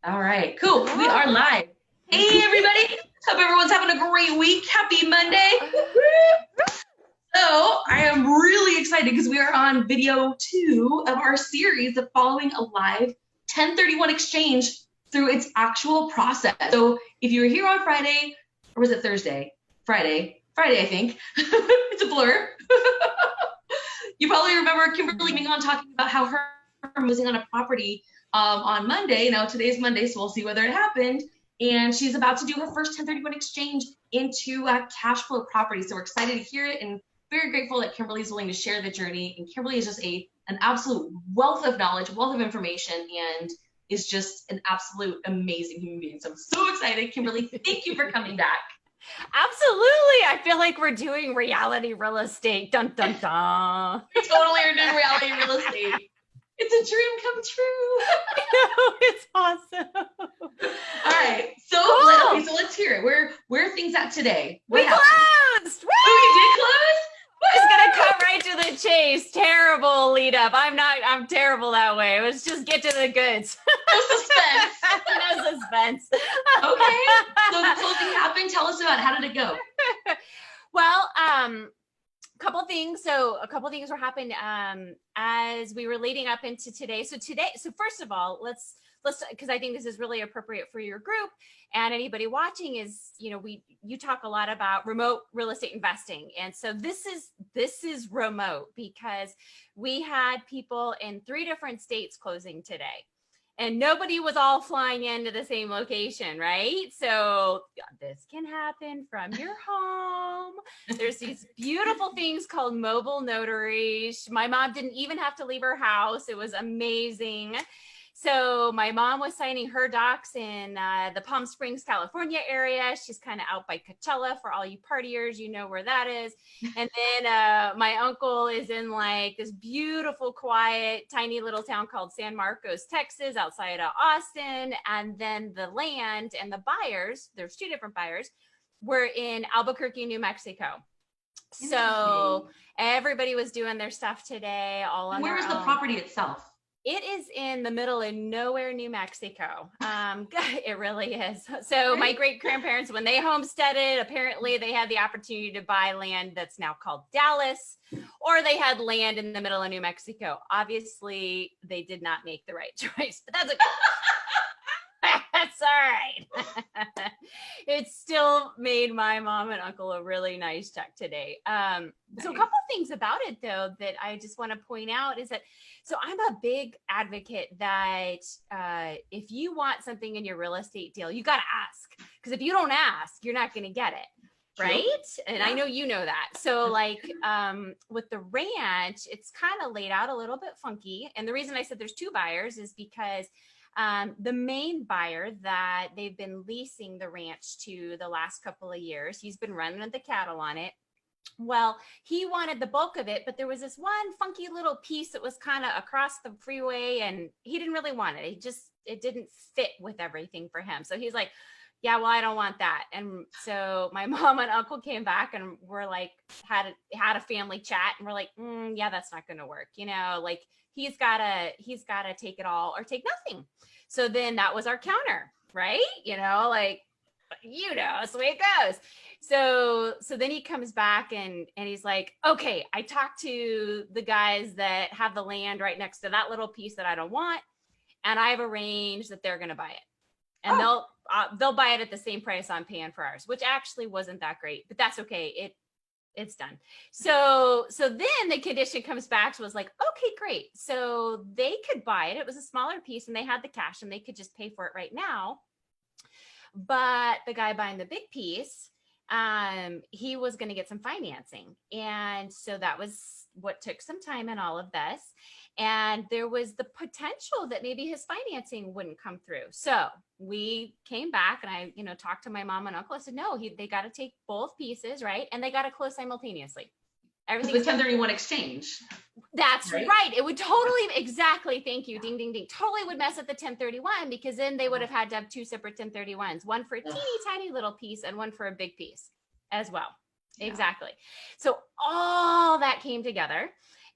All right, cool. We are live. Hey, everybody. Hope everyone's having a great week. Happy Monday. So, I am really excited because we are on video 2 of our series of following a live 1031 exchange through its actual process. So, if you were here on Friday, or was it Thursday? Friday, I think. It's a blur. You probably remember Kimberly being on talking about how her moving on a property on Monday. Now today's Monday, so we'll see whether it happened. And she's about to do her first 1031 exchange into a cash flow property. So we're excited to hear it and very grateful that Kimberly's willing to share the journey. And Kimberly is just an absolute wealth of knowledge, wealth of information, and is just an absolute amazing human being. So I'm so excited. Kimberly, thank you for coming back. Absolutely. I feel like we're doing reality real estate. Dun, dun, dun. We totally are doing reality real estate. It's a dream come true. It's awesome. All right. So, so let's hear it. Where are things at today? We closed. Woo! Oh, we did close? Just gonna cut right to the chase. Terrible lead up. I'm terrible that way. Let's just get to the goods. No suspense. No suspense. Okay. So the closing happened. Tell us about it. How did it go? Well, couple things. So a couple things were happening as we were leading up into today. So first of all, let's because I think this is really appropriate for your group and anybody watching is, you talk a lot about remote real estate investing. And so this is remote because we had people in 3 different states closing today. And nobody was all flying into the same location, right? So this can happen from your home. There's these beautiful things called mobile notaries. My mom didn't even have to leave her house. It was amazing. So my mom was signing her docs in the Palm Springs, California area. She's kind of out by Coachella for all you partiers, you know where that is. And then my uncle is in like this beautiful, quiet, tiny little town called San Marcos, Texas, outside of Austin. And then the land and the buyers, there's 2 different buyers, were in Albuquerque, New Mexico. So everybody was doing their stuff today, all on Where their is own. the property itself? It is in the middle of nowhere, New Mexico. It really is. So my great grandparents, when they homesteaded, apparently they had the opportunity to buy land that's now called Dallas, or they had land in the middle of New Mexico. Obviously, they did not make the right choice, but that's okay. That's all right. It still made my mom and uncle a really nice check today. So a couple of things about it though, that I just want to point out is that, so I'm a big advocate that if you want something in your real estate deal, you got to ask, because if you don't ask, you're not going to get it. Right. True. And I know you know that. So like with the ranch, it's kind of laid out a little bit funky. And the reason I said there's 2 buyers is because the main buyer that they've been leasing the ranch to the last couple of years, he's been running the cattle on it. Well, he wanted the bulk of it, but there was this one funky little piece that was kind of across the freeway and he didn't really want it. It didn't fit with everything for him. So he's like, yeah, well, I don't want that. And so my mom and uncle came back and we're like, had a family chat and we're like, yeah, that's not going to work. Like he's got to take it all or take nothing. So then that was our counter, right? Like, it's the way it goes. So then he comes back and he's like, okay, I talked to the guys that have the land right next to that little piece that I don't want. And I've arranged that they're going to buy it. And they'll buy it at the same price I'm paying for ours, which actually wasn't that great, but that's okay. It's done. So then the condition comes back. So it was like, okay, great. So they could buy it. It was a smaller piece and they had the cash and they could just pay for it right now. But the guy buying the big piece, he was going to get some financing. And so that was what took some time in all of this. And there was the potential that maybe his financing wouldn't come through. So we came back and I, talked to my mom and uncle. I said, no, they got to take both pieces, right? And they got to close simultaneously. Everything with 1031 exchange. That's right. It would totally, exactly. Thank you. Ding, ding, ding. Totally would mess up the 1031 because then they would have had to have 2 separate 1031s, one for a teeny tiny little piece and one for a big piece as well. Yeah. Exactly. So all that came together.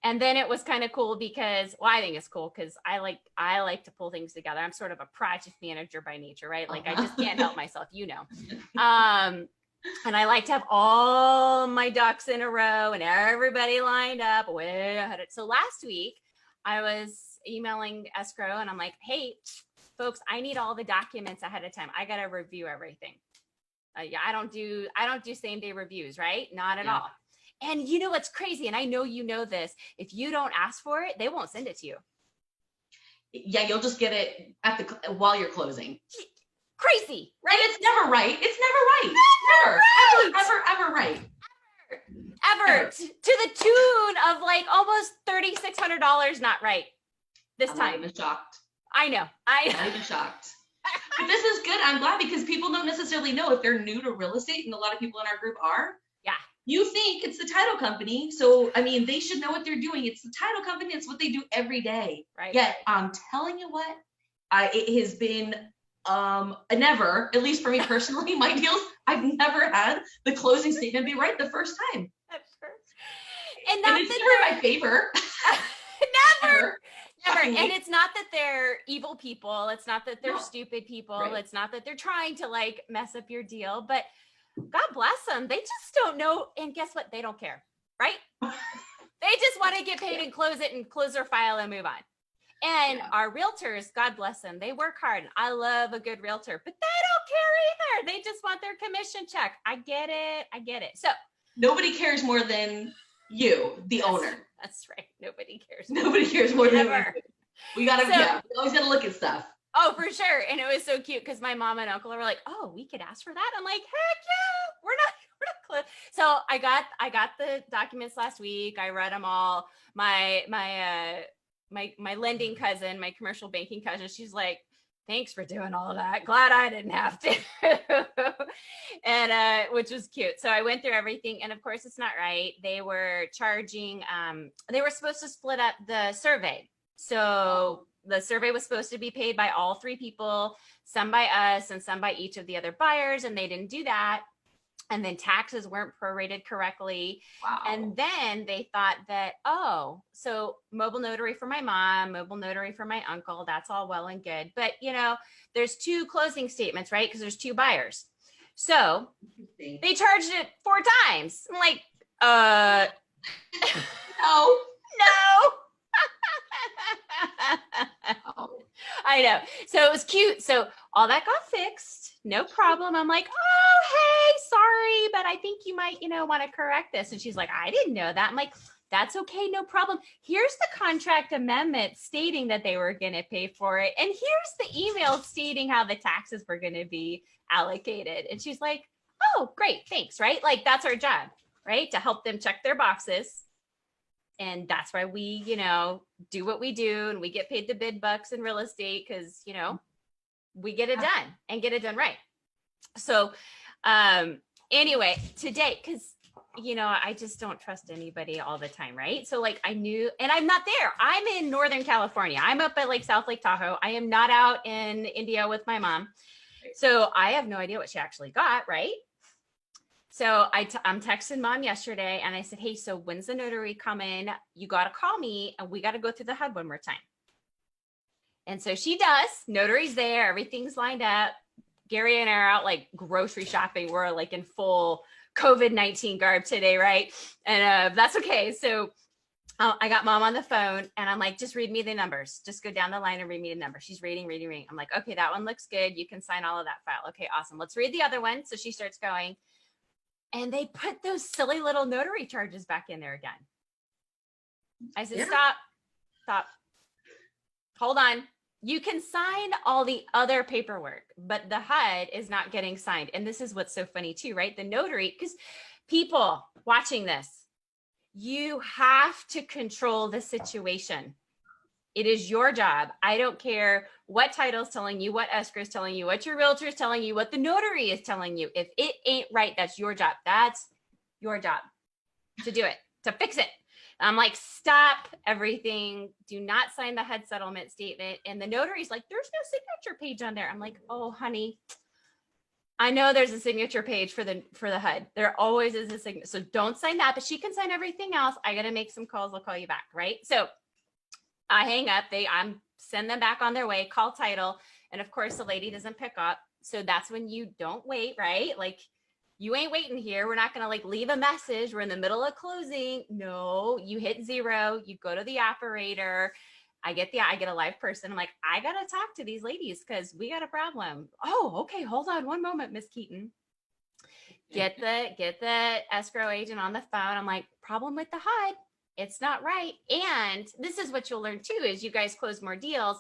And then it was kind of cool because, well, I think it's cool because I like to pull things together. I'm sort of a project manager by nature, right? Like I just can't help myself, and I like to have all my ducks in a row and everybody lined up way ahead. So last week I was emailing escrow and I'm like, hey, folks, I need all the documents ahead of time. I got to review everything. Yeah, I don't do same day reviews, right? Not at all. And you know what's crazy? And I know you know this. If you don't ask for it, they won't send it to you. Yeah, you'll just get it while you're closing. Crazy, right? And it's never right. It's never right. Ever right. Ever. To the tune of like almost $3,600 not right this time. I'm not even shocked. I know. I'm not even shocked. But this is good. I'm glad because people don't necessarily know if they're new to real estate, and a lot of people in our group are. Yeah. You think it's the title company, so I mean they should know what they're doing. It's the title company. It's what they do every day. Right. Yet I'm telling you what, it has been never, at least for me personally, my deals, I've never had the closing statement be right the first time. And it's never in my favor. Never. And it's not that they're evil people. It's not that they're stupid people. Right. It's not that they're trying to like mess up your deal, but God bless them. They just don't know. And guess what? They don't care, right? They just want to get paid and close it and close their file and move on. And our realtors, God bless them, they work hard. And I love a good realtor, but they don't care either. They just want their commission check. I get it. So nobody cares more than you, the owner. That's right. Nobody cares. Nobody cares more than you. We always gotta look at stuff. Oh, for sure. And it was so cute because my mom and uncle are like, oh, we could ask for that. I'm like, heck yeah, we're not close. So I got the documents last week. I read them all. My lending cousin, my commercial banking cousin, she's like, thanks for doing all of that. Glad I didn't have to. And which was cute. So I went through everything, and of course it's not right. They were charging, they were supposed to split up the survey. So the survey was supposed to be paid by all three people, some by us and some by each of the other buyers, and they didn't do that. And then taxes weren't prorated correctly. Wow. And then they thought that, so mobile notary for my mom, mobile notary for my uncle, that's all well and good. But, there's two closing statements, right? Because there's two buyers. So they charged it 4 times. I'm like, no. I know. So it was cute. So all that got fixed. No problem. I'm like, oh, hey, sorry, but I think you might, want to correct this. And she's like, I didn't know that. I'm like, that's okay. No problem. Here's the contract amendment stating that they were going to pay for it. And here's the email stating how the taxes were going to be allocated. And she's like, oh, great. Thanks. Right. Like that's our job, right? To help them check their boxes. And that's why we, do what we do, and we get paid the big bucks in real estate because, we get it done and get it done right. So anyway, today, because, I just don't trust anybody all the time, right? So like I knew, and I'm not there. I'm in Northern California. I'm up at South Lake Tahoe. I am not out in India with my mom. So I have no idea what she actually got, right? So I'm texting mom yesterday and I said, hey, so when's the notary coming? You got to call me and we got to go through the HUD one more time. And so she does. Notary's there. Everything's lined up. Gary and I are out grocery shopping. We're in full COVID-19 garb today, right? And that's okay. So I got mom on the phone and I'm like, just read me the numbers. Just go down the line and read me the numbers. She's reading. I'm like, okay, that one looks good. You can sign all of that file. Okay, awesome. Let's read the other one. So she starts going. And they put those silly little notary charges back in there again. I said, stop. Hold on. You can sign all the other paperwork, but the HUD is not getting signed. And this is what's so funny too, right? The notary, because people watching this, you have to control the situation. It is your job. I don't care what title is telling you, what escrow is telling you, what your realtor is telling you, what the notary is telling you. If it ain't right, that's your job. That's your job to do it, to fix it. I'm like, stop everything. Do not sign the HUD settlement statement. And the notary's like, there's no signature page on there. I'm like, oh, honey, I know there's a signature page for the HUD. There always is a signature. So don't sign that, but she can sign everything else. I got to make some calls. I'll call you back. Right. So I hang up. I'm send them back on their way, call title. And of course the lady doesn't pick up. So that's when you don't wait, right? Like you ain't waiting here. We're not going to like leave a message. We're in the middle of closing. No, you hit 0, you go to the operator. I get a live person. I'm like, I got to talk to these ladies because we got a problem. Oh, okay. Hold on one moment, Miss Keaton. Get the escrow agent on the phone. I'm like, problem with the HUD. It's not right. And this is what you'll learn too, is you guys close more deals.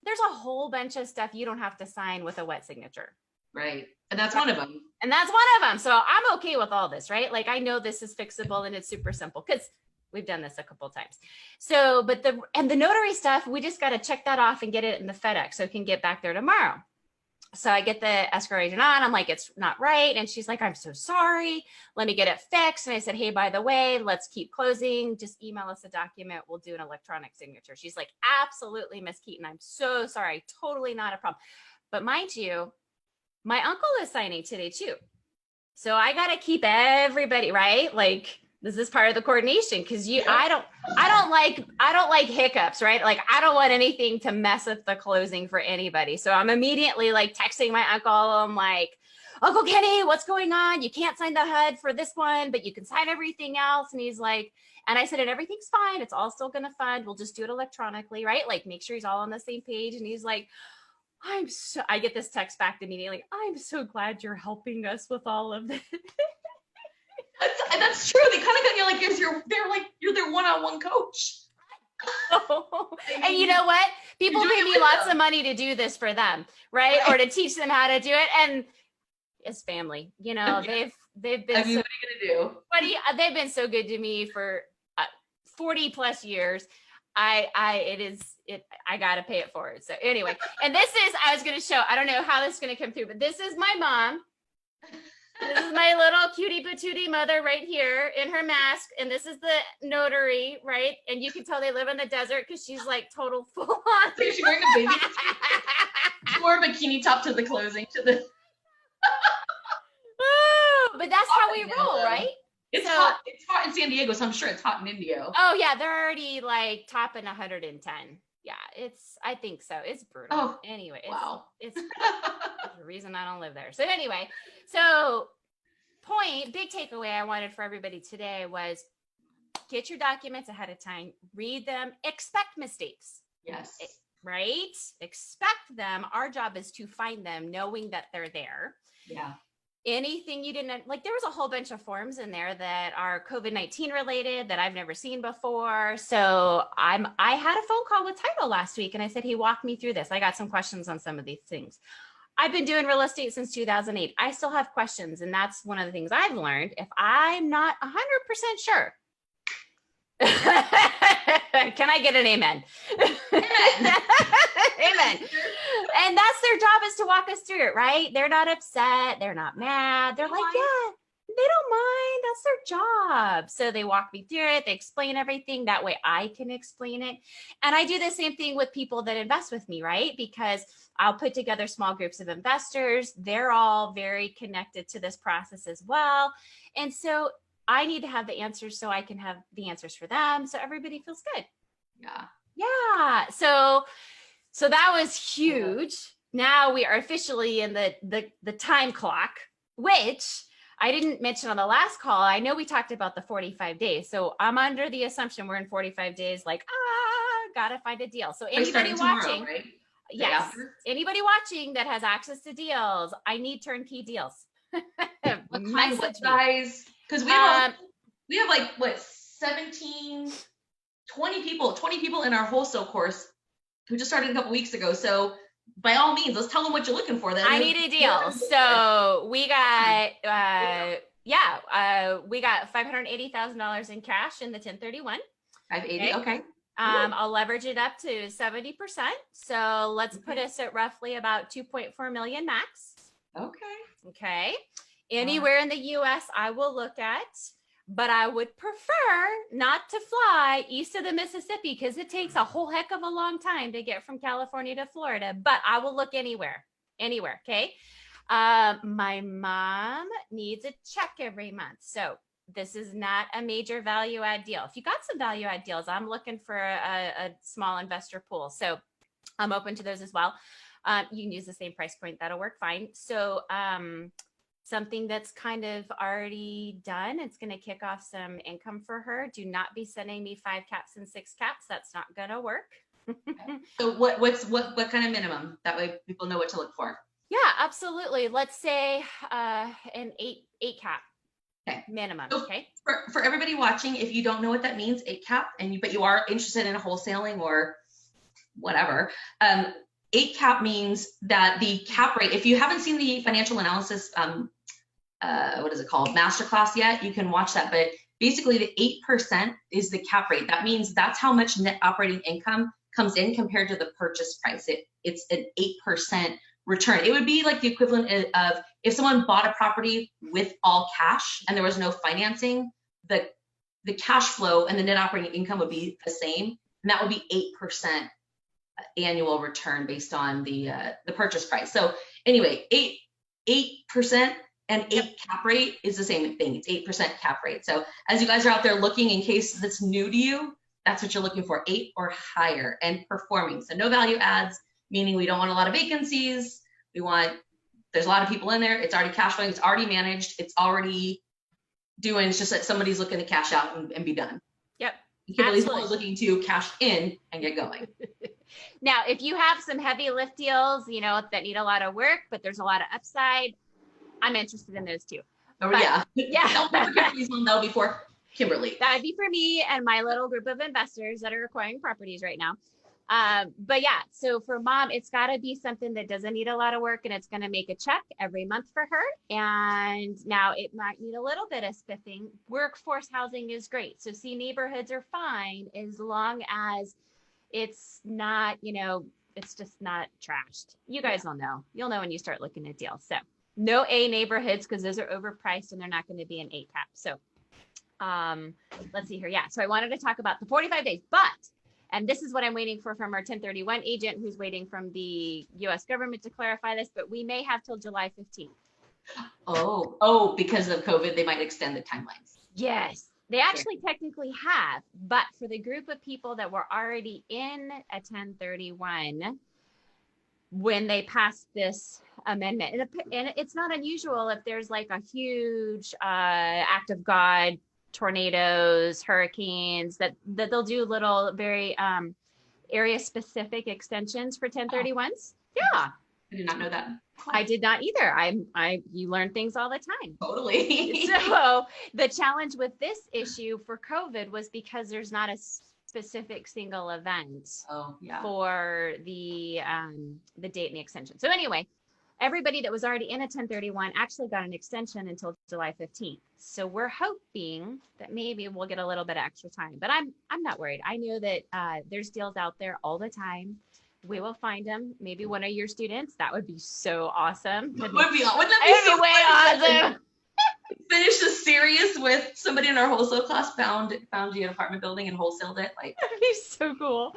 There's a whole bunch of stuff you don't have to sign with a wet signature. Right. And that's one of them. And that's one of them. So I'm okay with all this, right? Like I know this is fixable and it's super simple because we've done this a couple of times. So, but the notary stuff, we just got to check that off and get it in the FedEx so it can get back there tomorrow. So I get the escrow agent on, I'm like, it's not right. And she's like, I'm so sorry. Let me get it fixed. And I said, hey, by the way, let's keep closing. Just email us a document. We'll do an electronic signature. She's like, absolutely, Miss Keaton. I'm so sorry. Totally not a problem. But mind you, my uncle is signing today too. So I got to keep everybody, right? Like, this is part of the coordination because I don't like hiccups, right? Like I don't want anything to mess with the closing for anybody. So I'm immediately like texting my uncle. I'm like, Uncle Kenny, what's going on? You can't sign the HUD for this one, but you can sign everything else. And he's like, and I said, and everything's fine. It's all still going to fund. We'll just do it electronically, right? Like make sure he's all on the same page. And he's like, I get this text back immediately. I'm so glad you're helping us with all of this. That's true. They kind of got you like you're their one-on-one coach. And you know what? People pay me lots of money to do this for them, right? Or to teach them how to do it. And it's family. You know, they've been what are you gonna do? They've been so good to me for 40 plus years. I gotta pay it forward. So anyway, and I was gonna show, I don't know how this is gonna come through, but this is my mom. This is my little cutie patootie mother right here in her mask. And this is the notary, right? And you can tell they live in the desert because she's like total full on. So she's wearing a baby. She wore a bikini top to the closing. But that's how we roll, right? It's hot. It's hot in San Diego, so I'm sure it's hot in Indio. Oh yeah, they're already like topping 110. Yeah, I think so. It's brutal. Oh, anyway, wow. It's the reason I don't live there. So anyway, big takeaway I wanted for everybody today was get your documents ahead of time, read them, expect mistakes. Yes. Right? Expect them. Our job is to find them, knowing that they're there. Yeah. Anything you didn't like, there was a whole bunch of forms in there that are COVID-19 related that I've never seen before. So I had a phone call with Title last week and I said, he walked me through this. I got some questions on some of these things. I've been doing real estate since 2008. I still have questions. And that's one of the things I've learned. If I'm not 100% sure, can I get an amen? Amen. Amen. And that's their job, is to walk us through it, right? They're not upset. They're not mad. They're like, yeah, they don't mind. That's their job. So they walk me through it. They explain everything. That way I can explain it. And I do the same thing with people that invest with me, right? Because I'll put together small groups of investors. They're all very connected to this process as well. And so I need to have the answers so I can have the answers for them. So everybody feels good. Yeah. Yeah. So that was huge. Now we are officially in the time clock, which I didn't mention on the last call. I know we talked about the 45 days. So I'm under the assumption we're in 45 days, like, gotta find a deal. So anybody watching, right? yes, anybody watching that has access to deals, I need turnkey deals. What kind, what size? Because we have like, what, 20 people in our wholesale course who just started a couple weeks ago. So by all means, let's tell them what you're looking for. Then I need a deal. So we got, we got $580,000 in cash in the 1031. 580. Okay. I'll leverage it up to 70%. So let's put us at roughly about 2.4 million max. Okay. Anywhere in the US I will look at, but I would prefer not to fly east of the Mississippi because it takes a whole heck of a long time to get from California to Florida, but I will look anywhere. Okay. My mom needs a check every month. So this is not a major value add deal. If you got some value add deals, I'm looking for a small investor pool. So I'm open to those as well. You can use the same price point. That'll work fine. So something that's kind of already done. It's going to kick off some income for her. Do not be sending me 5 caps and 6 caps. That's not going to work. So what kind of minimum? That way people know what to look for. Yeah, absolutely. Let's say an eight cap. Okay. Minimum. So okay. For everybody watching, if you don't know what that means, 8 cap, but you are interested in wholesaling or whatever, 8 cap means that the cap rate, if you haven't seen the financial analysis, what is it called, masterclass yet, you can watch that. But basically the 8% is the cap rate. That means that's how much net operating income comes in compared to the purchase price. It's an 8% return. It would be like the equivalent of if someone bought a property with all cash and there was no financing, the cash flow and the net operating income would be the same, and that would be 8% annual return based on the purchase price. So anyway, 8% and 8 cap rate is the same thing. It's 8% cap rate. So as you guys are out there looking, in case that's new to you, that's what you're looking for, 8 or higher, and performing. So no value adds, meaning we don't want a lot of vacancies. There's a lot of people in there. It's already cash flowing. It's already managed. It's already doing. It's just that somebody's looking to cash out and be done. Yep. Kimberly's looking to cash in and get going. Now, if you have some heavy lift deals, that need a lot of work, but there's a lot of upside, I'm interested in those too. Oh, yeah. Yeah. That'll be for Kimberly. That would be for me and my little group of investors that are acquiring properties right now. But yeah, so for mom, it's got to be something that doesn't need a lot of work and it's going to make a check every month for her. And now it might need a little bit of spiffing. Workforce housing is great. So C neighborhoods are fine as long as it's not, it's just not trashed. You guys will know. You'll know when you start looking at deals. So no A neighborhoods because those are overpriced and they're not going to be an 8 cap. So let's see here. Yeah. So I wanted to talk about the 45 days, and this is what I'm waiting for from our 1031 agent who's waiting from the US government to clarify this, but we may have till July 15th. Oh, because of COVID, they might extend the timelines. Yes, they actually technically have, but for the group of people that were already in a 1031, when they passed this amendment, and it's not unusual if there's like a huge act of God, tornadoes, hurricanes, that they'll do little very area specific extensions for 1031s. Yeah. I did not know that. I did not either. You learn things all the time. Totally. So the challenge with this issue for COVID was because there's not a specific single event for the date and the extension. So anyway, everybody that was already in a 1031 actually got an extension until July 15th. So we're hoping that maybe we'll get a little bit of extra time, but I'm not worried. I know that there's deals out there all the time. We will find them. Maybe one of your students. That would be so awesome. Wouldn't that be so way awesome? Finish the series with somebody in our wholesale class found you an apartment building and wholesaled it. Like, that'd be so cool.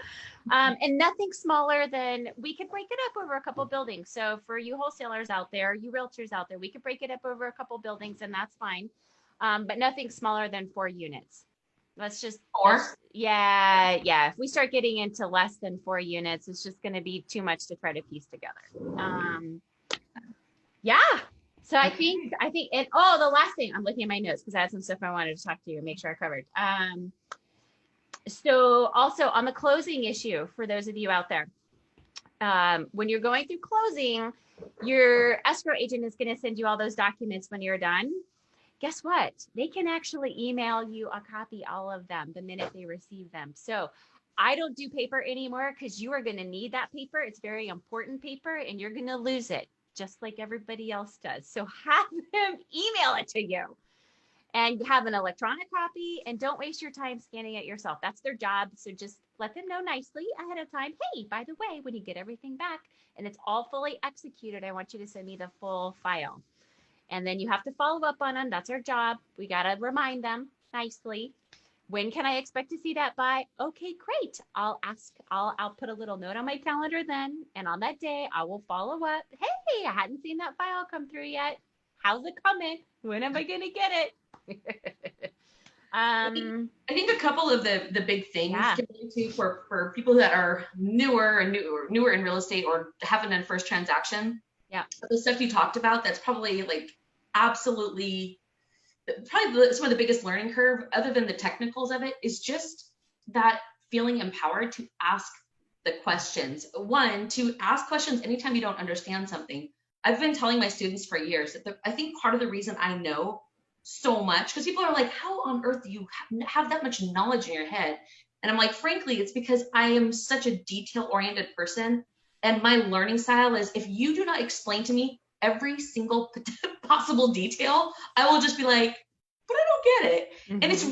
And nothing smaller than, we could break it up over a couple buildings. So for you wholesalers out there, you realtors out there, we could break it up over a couple buildings and that's fine. But nothing smaller than 4 units. Let's just 4. Yeah. If we start getting into less than 4 units, it's just going to be too much to try to piece together. Yeah. So I think, and the last thing, I'm looking at my notes because I had some stuff I wanted to talk to you and make sure I covered. So also on the closing issue, for those of you out there, when you're going through closing, your escrow agent is going to send you all those documents when you're done. Guess what? They can actually email you a copy, all of them, the minute they receive them. So I don't do paper anymore because you are going to need that paper. It's very important paper and you're going to lose it just like everybody else does. So have them email it to you and have an electronic copy, and don't waste your time scanning it yourself. That's their job. So just let them know nicely ahead of time. Hey, by the way, when you get everything back and it's all fully executed, I want you to send me the full file. And then you have to follow up on them. That's our job. We got to remind them nicely. When can I expect to see that by? Okay, great. I'll put a little note on my calendar then. And on that day, I will follow up. Hey, I hadn't seen that file come through yet. How's it coming? When am I going to get it? I think a couple of the big things too for people that are newer in real estate or haven't done first transaction. Yeah. The stuff you talked about, that's probably like absolutely probably some of the biggest learning curve, other than the technicals of it, is just that feeling empowered to ask the questions. One, to ask questions anytime you don't understand something. I've been telling my students for years that I think part of the reason I know so much, because people are like, how on earth do you have that much knowledge in your head? And I'm like, frankly, it's because I am such a detail-oriented person, and my learning style is, if you do not explain to me every single possible detail, I will just be like, but I don't get it. And it's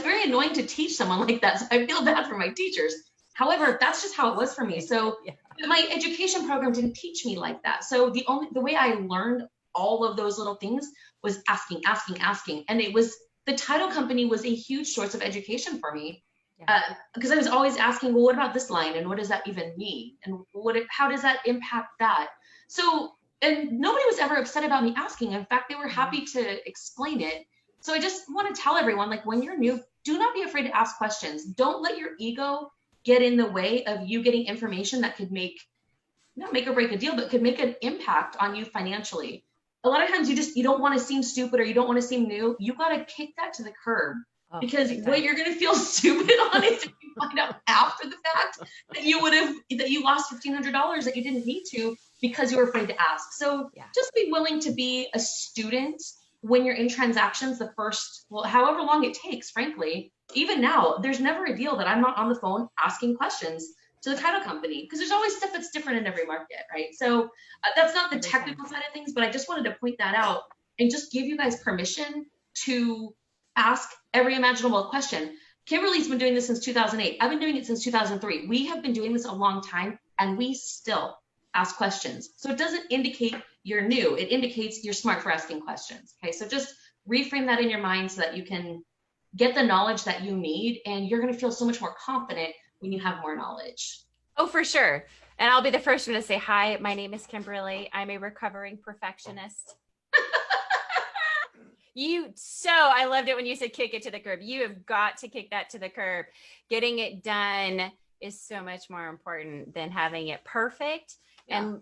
very annoying to teach someone like that. So I feel bad for my teachers. However, that's just how it was for me. So my education program didn't teach me like that. So the way I learned all of those little things was asking. And the title company was a huge source of education for me. Because I was always asking, well, what about this line? And what does that even mean? And how does that impact that? So, and nobody was ever upset about me asking. In fact, they were happy to explain it. So I just want to tell everyone, like, when you're new, do not be afraid to ask questions. Don't let your ego get in the way of you getting information that could not make or break a deal, but could make an impact on you financially. A lot of times you don't want to seem stupid, or you don't want to seem new. You got to kick that to the curb. Because what you're going to feel stupid on is if you find out after the fact that you lost $1,500 that you didn't need to because you were afraid to ask. So just be willing to be a student when you're in transactions the first, however long it takes, frankly. Even now, there's never a deal that I'm not on the phone asking questions to the title company, because there's always stuff that's different in every market, right? So that's not the technical side of things, but I just wanted to point that out and just give you guys permission to ask every imaginable question. Kimberly's been doing this since 2008. I've been doing it since 2003. We have been doing this a long time, and we still ask questions. So it doesn't indicate you're new. It indicates you're smart for asking questions. Okay, so just reframe that in your mind so that you can get the knowledge that you need, and you're going to feel so much more confident when you have more knowledge. Oh, for sure. And I'll be the first one to say, hi, my name is Kimberly. I'm a recovering perfectionist. I loved it when you said kick it to the curb. You have got to kick that to the curb. Getting it done is so much more important than having it perfect and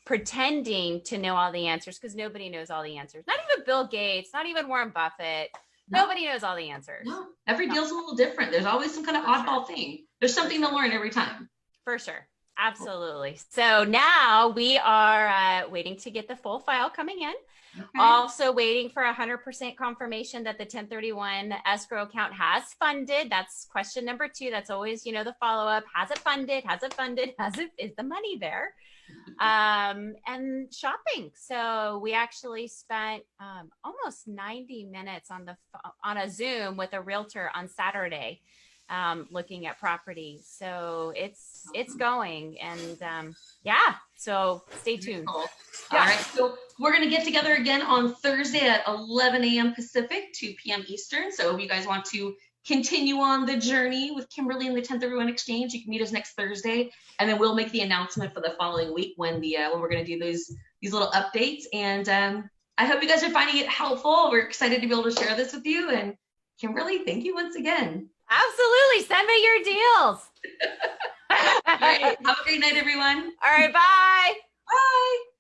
pretending to know all the answers, because nobody knows all the answers. Not even Bill Gates, not even Warren Buffett. Nobody knows all the answers. No, every deal's a little different. There's always some kind of oddball thing. There's something to learn every time. For sure. Absolutely. So now we are waiting to get the full file coming in. Okay. Also waiting for 100% confirmation that the 1031 escrow account has funded. That's question number 2. That's always, the follow-up. Has it funded? Has it funded? Is the money there? And shopping. So we actually spent almost 90 minutes on a Zoom with a realtor on Saturday, looking at property. So it's going, and so stay tuned. Cool. All right, so we're going to get together again on Thursday at 11 a.m. Pacific, 2 p.m. Eastern. So if you guys want to continue on the journey with Kimberly and the 1031 Exchange, you can meet us next Thursday, and then we'll make the announcement for the following week when we're going to do these little updates. And I hope you guys are finding it helpful. We're excited to be able to share this with you. And Kimberly, thank you once again. Absolutely. Send me your deals. All right. Have a great night, everyone. All right. Bye. Bye.